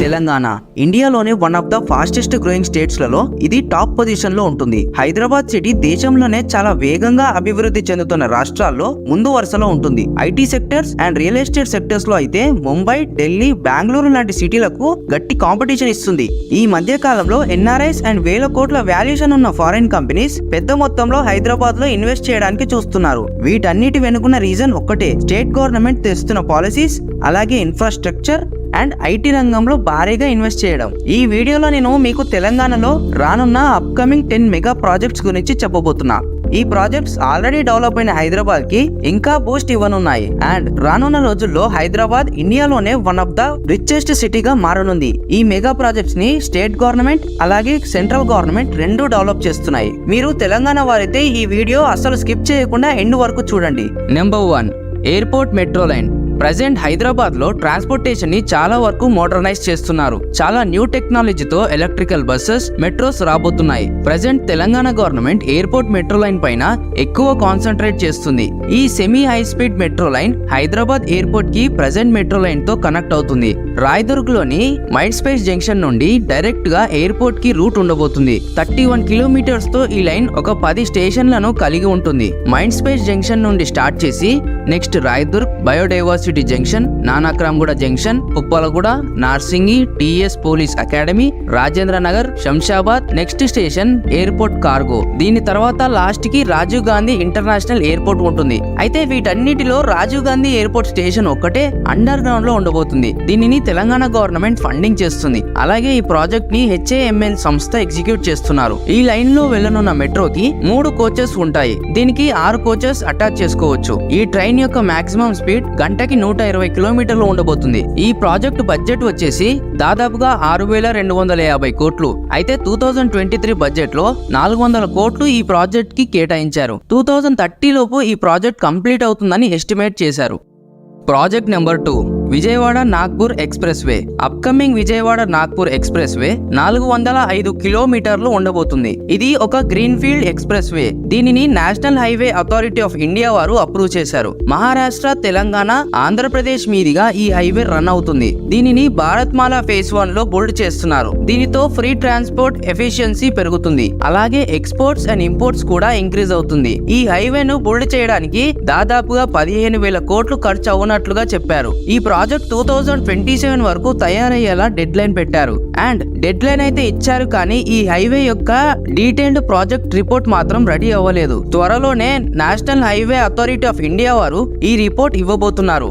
తెలంగాణ ఇండియాలోనే one of the fastest growing states లలో ఇది టాప్ పొజిషన్ లో ఉంటుంది. హైదరాబాద్ సిటీ దేశంలోనే చాలా వేగంగా అభివృద్ధి చెందుతున్న రాష్ట్రాల్లో ముందు వరుసలో ఉంటుంది. IT sectors and real estate sectors లో అయితే ముంబై, ఢిల్లీ, బెంగళూరు లాంటి సిటీలకు గట్టి కాంపిటీషన్ ఇస్తుంది. ఈ మధ్య కాలంలో ఎన్ఆర్ఐస్ అండ్ వేల కోట్ల వాల్యుయేషన్ ఉన్న ఫారిన్ కంపెనీస్ పెద్ద మొత్తంలో హైదరాబాద్ లో ఇన్వెస్ట్ చేయడానికి చూస్తున్నారు. వీటన్నిటి వెనుకున్న రీజన్ ఒక్కటే, స్టేట్ గవర్నమెంట్ తెస్తున్న పాలసీస్, అలాగే ఇన్ఫ్రాస్ట్రక్చర్ అండ్ ఐటీ రంగంలో భారీగా ఇన్వెస్ట్ చేయడం. ఈ వీడియోలో నేను మీకు తెలంగాణలో రానున్న అప్కమింగ్ 10 మెగా ప్రాజెక్ట్స్ గురించి చెప్పబోతున్నా. ఈ ప్రాజెక్ట్స్ ఆల్రెడీ డెవలప్ అయిన హైదరాబాద్ కి ఇంకా బూస్ట్ ఇవ్వనున్నాయి. అండ్ రానున్న రోజుల్లో హైదరాబాద్ ఇండియాలోనే వన్ ఆఫ్ ద రిచెస్ట్ సిటీగా మారనుంది. ఈ మెగా ప్రాజెక్ట్స్ ని స్టేట్ గవర్నమెంట్ అలాగే సెంట్రల్ గవర్నమెంట్ రెండు డెవలప్ చేస్తున్నాయి. మీరు తెలంగాణ వారైతే ఈ వీడియో అసలు స్కిప్ చేయకుండా ఎండ్ వరకు చూడండి. Number 1, airport metro line. Present Hyderabad లో ట్రాన్స్పోర్టేషన్ ని చాలా వరకు మోడర్నైజ్ చేస్తున్నారు. చాలా న్యూ టెక్నాలజీతో ఎలక్ట్రికల్ బస్సెస్, మెట్రోస్ రాబోతున్నాయి. Present Telangana government airport metro line పైన ఎక్కువ కాన్సన్ట్రేట్ చేస్తుంది. ఈ semi high speed metro line Hyderabad airport కి ప్రజెంట్ మెట్రో లైన్ తో కనెక్ట్ అవుతుంది. రాయదుర్గ్ లోని మైండ్ స్పేస్ జంక్షన్ నుండి డైరెక్ట్ గా ఎయిర్పోర్ట్ కి రూట్ ఉండబోతుంది. 31 కిలోమీటర్స్ తో ఈ లైన్ ఒక 10 స్టేషన్లను కలిగి ఉంటుంది. మైండ్ స్పేస్ జంక్షన్ నుండి స్టార్ట్ చేసి next Raidurg, biodiversity junction, Nanakramguda junction, Uppalguda, Narsingi, TS police academy, Rajendra Nagar, Shamshabad, next station airport cargo. దీని తర్వాత లాస్ట్ కి రాజీవ్ గాంధీ ఇంటర్నేషనల్ ఎయిర్పోర్ట్ ఉంటుంది. అయితే వీటన్నిటిలో రాజీవ్ గాంధీ ఎయిర్పోర్ట్ స్టేషన్ ఒక్కటే అండర్ గ్రౌండ్ లో ఉండబోతుంది. దీనిని తెలంగాణ గవర్నమెంట్ ఫండింగ్ చేస్తుంది. అలాగే ఈ ప్రాజెక్ట్ ని HAML సంస్థ ఎగ్జిక్యూట్ చేస్తున్నారు. ఈ లైన్ లో వెళ్లనున్న మెట్రోకి 3 కోచెస్ ఉంటాయి. దీనికి 6 కోచెస్ అటాచ్ చేసుకోవచ్చు. ఈ ట్రైన్ యొక్క మాక్సిమం స్పీడ్ గంటకి 120 కిలోమీటర్లు ఉండబోతుంది. ఈ ప్రాజెక్ట్ బడ్జెట్ వచ్చేసి దాదాపుగా 6,250 కోట్లు. అయితే 2023 బడ్జెట్ లో 400 కోట్లు ఈ ప్రాజెక్ట్ కి కేటాయించారు. 2030 లోపు ఈ ప్రాజెక్ట్ కంప్లీట్ అవుతుందని ఎస్టిమేట్ చేశారు. Project number 2, Vijayawada Nagpur express way. Upcoming Vijayawada Nagpur express way 405 కిలోమీటర్లు ఉండబోతుంది. ఇది ఒక గ్రీన్ ఫీల్డ్ ఎక్స్ప్రెస్ వే. దీనిని national highway authority of India వారు అప్రూవ్ చేశారు. మహారాష్ట్ర, తెలంగాణ, ఆంధ్రప్రదేశ్ మీదుగా ఈ హైవే రన్ అవుతుంది. దీనిని భారత్ మాల ఫేజ్ 1 లో బిల్డ్ చేస్తున్నారు. దీనితో ఫ్రీ ట్రాన్స్పోర్ట్ ఎఫిషియన్సీ పెరుగుతుంది. అలాగే ఎక్స్పోర్ట్స్ అండ్ ఇంపోర్ట్స్ కూడా ఇంక్రీజ్ అవుతుంది. ఈ హైవేను బిల్డ్ చేయడానికి దాదాపుగా 15,000 కోట్లు ఖర్చు అవునట్లుగా చెప్పారు. ఈ ప్రాజెక్ట్ 2027 వరకు తయారయ్యేలా డెడ్ లైన్ పెట్టారు. అండ్ డెడ్ లైన్ అయితే ఇచ్చారు, కానీ ఈ హైవే యొక్క డీటెయిల్డ్ ప్రాజెక్ట్ రిపోర్ట్ మాత్రం రెడీ అవ్వలేదు. త్వరలోనే national highway authority of India వారు ఈ రిపోర్ట్ ఇవ్వబోతున్నారు.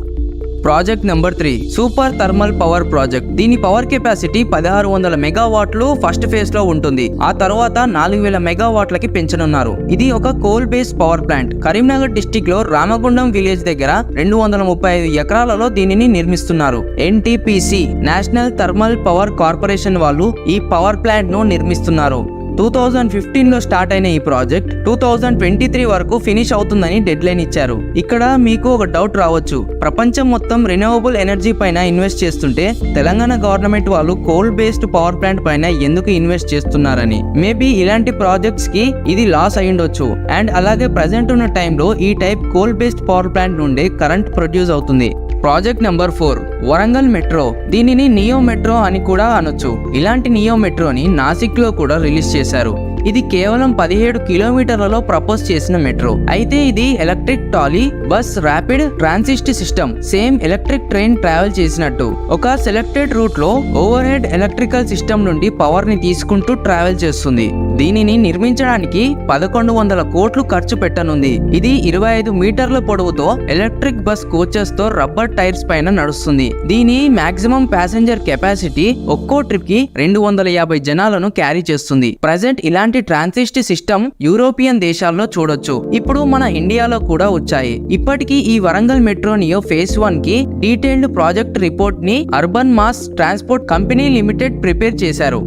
Project number 3, super thermal power project. దీని పవర్ కెపాసిటీ 1600 మెగావాట్లు ఫస్ట్ ఫేజ్ లో ఉంటుంది. ఆ తర్వాత 4000 మెగావాట్లకి పెంచనున్నారు. ఇది ఒక coal based power plant. Karimnagar district లో రామగుండం విలేజ్ దగ్గర 235 ఎకరాలలో దీనిని నిర్మిస్తున్నారు. NTPC national thermal power corporation వాళ్ళు ఈ పవర్ ప్లాంట్ ను నిర్మిస్తున్నారు. 2015 లో స్టార్ట్ అయిన ఈ ప్రాజెక్ట్ 2023 వరకు ఫినిష్ అవుతుందని డెడ్ లైన్ ఇచ్చారు. ఇక్కడ మీకు ఒక డౌట్ రావచ్చు, ప్రపంచం మొత్తం రిన్యూవబుల్ ఎనర్జీ పైన ఇన్వెస్ట్ చేస్తుంటే తెలంగాణ గవర్నమెంట్ వాళ్ళు కోల్ బేస్డ్ పవర్ ప్లాంట్ పైన ఎందుకు ఇన్వెస్ట్ చేస్తున్నారని. మేబీ ఇలాంటి ప్రాజెక్ట్స్ కి ఇది లాస్ అయ్యుండొచ్చు. అండ్ అలాగే ప్రజెంట్ ఉన్న టైంలో ఈ type coal based power plant నుండి కరెంట్ ప్రొడ్యూస్ అవుతుంది. Project number 4, Warangal metro. దీనిని నియో మెట్రో అని కూడా అనొచ్చు. ఇలాంటి నియో మెట్రోని నాసిక్ లో కూడా రిలీజ్ చేశారు. ఇది కేవలం 17 కిలోమీటర్లలో ప్రపోజ్ చేసిన మెట్రో. అయితే ఇది electric Tally bus rapid transit system. Same electric train travel చేసినట్టు ఒక సెలెక్టెడ్ రూట్ లో ఓవర్ హెడ్ ఎలక్ట్రికల్ సిస్టమ్ నుండి పవర్ ని తీసుకుంటూ ట్రావెల్ చేస్తుంది. దీనిని నిర్మించడానికి 1100 కోట్లు ఖర్చు పెట్టనుంది. ఇది 25 మీటర్ల పొడవుతో ఎలక్ట్రిక్ బస్ కోచెస్ తో రబ్బర్ టైర్స్ పైన నడుస్తుంది. దీని మాక్సిమం ప్యాసింజర్ కెపాసిటీ ఒక్కో ట్రిప్ కి 250 జనాలను క్యారీ చేస్తుంది. ప్రజెంట్ ఇలాంటి ట్రాన్సిస్ట్ సిస్టమ్ యూరోపియన్ దేశాల్లో చూడొచ్చు. ఇప్పుడు మన ఇండియాలో కూడా వచ్చాయి. ఇప్పటికీ ఈ వరంగల్ మెట్రో నియో ఫేజ్ 1 కి డీటెయిల్డ్ ప్రాజెక్ట్ రిపోర్ట్ ని urban mass transport company limited prepare చేశారు.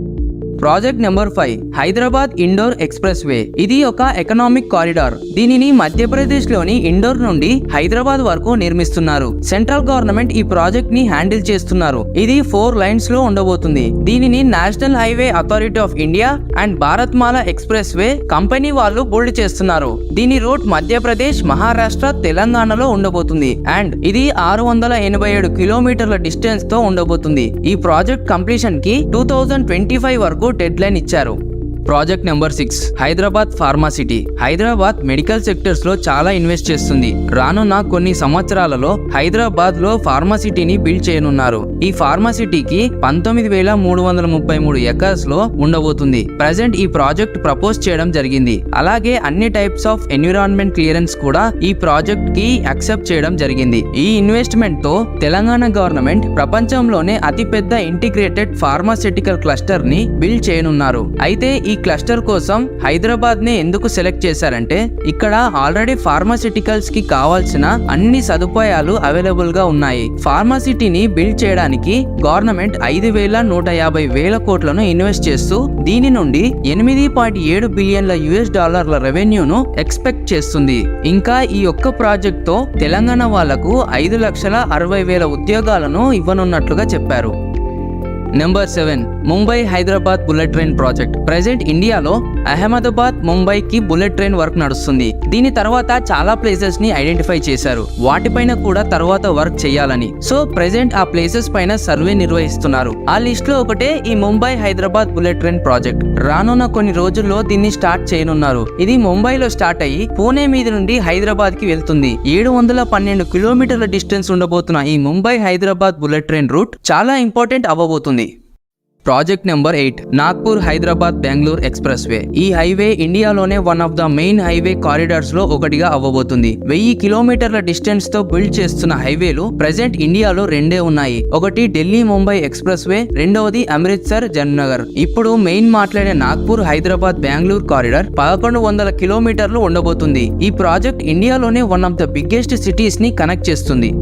Project number 5 Hyderabad Indore expressway. ఇది ఒక ఎకనామిక్ కారిడార్. దీనిని మధ్యప్రదేశ్ లోని ఇండోర్ నుండి హైదరాబాద్ వరకు నిర్మిస్తున్నారు. సెంట్రల్ గవర్నమెంట్ ఈ ప్రాజెక్ట్ ని హ్యాండిల్ చేస్తున్నారు. ఇది 4 లైన్స్ లో ఉండబోతుంది. దీనిని national highway authority of India and Bharat Mala express way company వాళ్ళు బిల్డ్ చేస్తున్నారు. దీని రూట్ మధ్యప్రదేశ్, మహారాష్ట్ర, తెలంగాణలో ఉండబోతుంది అండ్ ఇది 687 కిలోమీటర్ల డిస్టెన్స్ తో ఉండబోతుంది. ఈ ప్రాజెక్ట్ కంప్లీషన్ కి 2025 వరకు డెడ్ లైన్ ఇచ్చారు. Project number 6 Hyderabad pharma city. Hyderabad medical sectors లో చాలా ఇన్వెస్ట్ చేస్తుంది. రానున్న కొన్ని సంవత్సరాలలో హైదరాబాద్ లో ఫార్మాసిటీని బిల్డ్ చేయనున్నారు. ఈ ఫార్మాసిటీకి 19,333 ఎకర్స్ లో ఉండబోతుంది. ప్రెజెంట్ ఈ ప్రాజెక్ట్ ప్రపోజ్ చేయడం జరిగింది. అలాగే అన్ని టైప్స్ ఆఫ్ ఎన్విరాన్మెంట్ క్లియరెన్స్ కూడా ఈ ప్రాజెక్ట్ కి యాక్సెప్ట్ చేయడం జరిగింది. ఈ ఇన్వెస్ట్మెంట్ తో తెలంగాణ గవర్నమెంట్ ప్రపంచంలోనే అతిపెద్ద ఇంటిగ్రేటెడ్ ఫార్మాసిటికల్ క్లస్టర్ ని బిల్డ్ చేయనున్నారు. అయితే ఈ క్లస్టర్ కోసం హైదరాబాద్ ని ఎందుకు సెలెక్ట్ చేశారంటే ఇక్కడ ఆల్రెడీ ఫార్మాసిటికల్స్ కి కావాల్సిన అన్ని సదుపాయాలు అవైలబుల్ గా ఉన్నాయి. ఫార్మాసిటీని బిల్డ్ చేయడానికి గవర్నమెంట్ 5,150,000 కోట్లను ఇన్వెస్ట్ చేస్తూ దీని నుండి 8.7 బిలియన్ల US$ రెవెన్యూను ఎక్స్పెక్ట్ చేస్తుంది. ఇంకా ఈ ఒక్క ప్రాజెక్ట్ తో తెలంగాణ వాళ్లకు 5,60,000 ఉద్యోగాలను ఇవ్వనున్నట్లుగా చెప్పారు. Number 7 Mumbai Hyderabad bullet train project. Present ఇండియాలో అహ్మదాబాద్, ముంబై కి బుల్లెట్ ట్రైన్ వర్క్ నడుస్తుంది. దీని తర్వాత చాలా ప్లేసెస్ ని ఐడెంటిఫై చేశారు. వాటిపైన కూడా తర్వాత వర్క్ చేయాలని. సో ప్రెజెంట్ ఆ ప్లేసెస్ పైన సర్వే నిర్వహిస్తున్నారు. ఆ లిస్ట్ లో ఒకటే ఈ Mumbai Hyderabad bullet train project. రానున్న కొన్ని రోజుల్లో దీన్ని స్టార్ట్ చేయనున్నారు. ఇది ముంబైలో స్టార్ట్ అయ్యి పూణే మీద నుండి హైదరాబాద్ కి వెళ్తుంది. 712 కిలోమీటర్ల డిస్టెన్స్ ఉండబోతున్న ఈ Mumbai Hyderabad bullet train route చాలా ఇంపార్టెంట్ అవ్వబోతుంది. Project number 8 Nagpur Hyderabad Bengaluru expressway. ఈ హైవే ఇండియాలోనే one of the main highway corridors లో ఒకటిగా అవ్వబోతుంది. 1000 కిలోమీటర్ల డిస్టెన్స్ తో బిల్డ్ చేస్తున్న హైవేలు ప్రెజెంట్ ఇండియాలో 2 ఉన్నాయి. ఒకటి ఢిల్లీ ముంబై ఎక్స్ప్రెస్ వే, రెండవది అమృత్సర్ జమ్నగర్. ఇప్పుడు మెయిన్ మాట్లాడే నాగ్పూర్ హైదరాబాద్ బెంగళూరు కారిడార్ 1100 కిలోమీటర్లు ఉండబోతుంది. ఈ ప్రాజెక్ట్ ఇండియాలోనే one of the biggest cities ని కనెక్ట్ చేస్తుంది.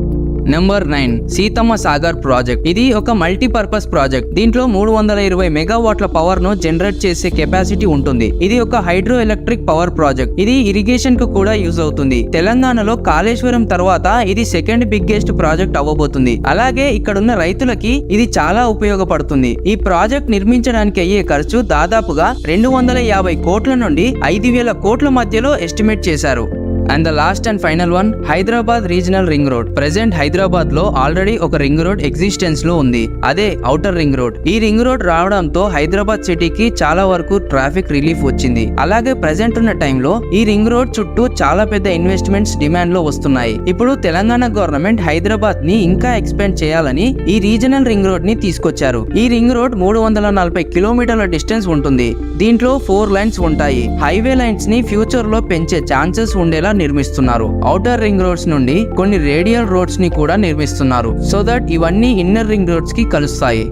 Number 9 Seethamma Sagar project. ఇది ఒక మల్టీపర్పస్ ప్రాజెక్ట్. దీంట్లో 320 మెగావాట్ల పవర్ ను జనరేట్ చేసే కెపాసిటీ ఉంటుంది. ఇది ఒక హైడ్రో ఎలక్ట్రిక్ పవర్ ప్రాజెక్ట్. ఇది ఇరిగేషన్ కు కూడా యూజ్ అవుతుంది. తెలంగాణలో కాళేశ్వరం తర్వాత ఇది సెకండ్ బిగ్గెస్ట్ ప్రాజెక్ట్ అవ్వబోతుంది. అలాగే ఇక్కడున్న రైతులకి ఇది చాలా ఉపయోగపడుతుంది. ఈ ప్రాజెక్ట్ నిర్మించడానికి అయ్యే ఖర్చు దాదాపుగా 250 కోట్ల నుండి 5,000 కోట్ల మధ్యలో ఎస్టిమేట్ చేశారు. And the last and final one Hyderabad regional ring road. Present Hyderabad లో ఆల్రెడీ ఒక రింగ్ రోడ్ ఎగ్జిస్టెన్స్ లో ఉంది. అదే ఔటర్ రింగ్ రోడ్. ఈ రింగ్ రోడ్ రావడంతో హైదరాబాద్ సిటీకి చాలా వరకు ట్రాఫిక్ రిలీఫ్ వచ్చింది. అలాగే ప్రెజెంట్ ఉన్న టైంలో ఈ రింగ్ రోడ్ చుట్టూ చాలా పెద్ద ఇన్వెస్ట్మెంట్స్ డిమాండ్ లో వస్తున్నాయి. ఇప్పుడు తెలంగాణ గవర్నమెంట్ హైదరాబాద్ ని ఇంకా ఎక్స్పాండ్ చేయాలని ఈ రీజనల్ రింగ్ రోడ్ ని తీసుకొచ్చారు. ఈ రింగ్ రోడ్ 340 కిలోమీటర్ల డిస్టెన్స్ ఉంటుంది. దీంట్లో 4 లైన్స్ ఉంటాయి. హైవే లైన్స్ ని ఫ్యూచర్ లో పెంచే ఛాన్సెస్ ఉండేలా నిర్మిస్తున్నారు. ఔటర్ రింగ్ రోడ్స్ నుండి కొన్ని రేడియల్ రోడ్స్ ని కూడా నిర్మిస్తున్నారు. సో దట్ ఇవన్నీ ఇన్నర్ రింగ్ రోడ్స్ కి కలుస్తాయి.